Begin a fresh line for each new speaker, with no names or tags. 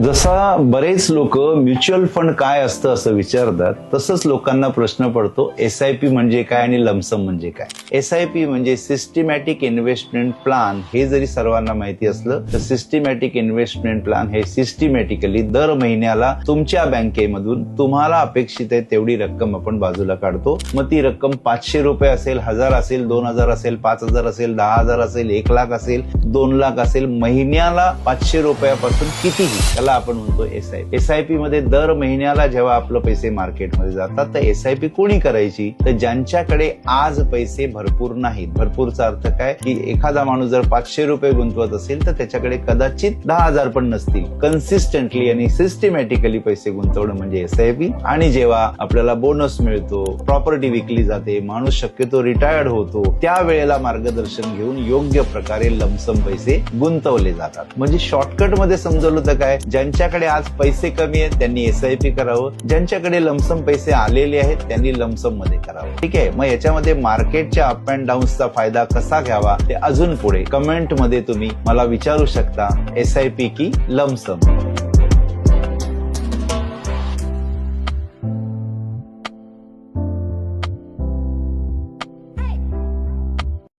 जसा बरेच लोक म्युच्युअल फंड काय असतं असं विचारतात, तसंच लोकांना प्रश्न पडतो SIP म्हणजे काय आणि लमसम म्हणजे काय. SIP म्हणजे सिस्टमॅटिक इन्व्हेस्टमेंट प्लॅन. हे जरी सर्वांना माहिती असलं तर सिस्टमॅटिक इन्व्हेस्टमेंट प्लॅन हे सिस्टमॅटिकली दर महिन्याला तुमच्या बँकेमधून तुम्हाला अपेक्षित आहे तेवढी रक्कम आपण बाजूला काढतो. मग ती रक्कम 500 रुपये असेल, 1000 असेल, 2000 असेल, 5000 असेल, 10,000 असेल, 1 लाख असेल, 2 लाख असेल, महिन्याला 500 रुपयापासून कितीही त्याला आपण म्हणतो SIP मध्ये दर महिन्याला जेव्हा आपलं पैसे मार्केटमध्ये जातात तर SIP कोणी करायची, तर ज्यांच्याकडे आज पैसे भरपूर नाहीत. भरपूरचा अर्थ काय की एखादा माणूस जर 500 रुपये गुंतवत असेल तर त्याच्याकडे कदाचित 10,000 पण नसतील. कन्सिस्टंटली आणि सिस्टमॅटिकली पैसे गुंतवणं म्हणजे SIP. आणि जेव्हा आपल्याला बोनस मिळतो, प्रॉपर्टी विकली जाते, माणूस शक्यतो रिटायर्ड होतो, त्यावेळेला मार्गदर्शन घेऊन योग्य प्रकारे लमसम पैसे गुंतवले जातात. म्हणजे शॉर्टकट मध्ये समजवलं तर काय, ज्यांच्याकडे आज पैसे कमी आहेत त्यांनी SIP करावं, ज्यांच्याकडे लमसम पैसे आलेले आहेत त्यांनी लमसम मध्ये करावं. ठीक आहे. मग याच्यामध्ये मार्केटच्या अप अँड डाऊन्सचा फायदा कसा घ्यावा ते अजून पुढे कमेंट मध्ये तुम्ही मला विचारू शकता. SIP की लमसम.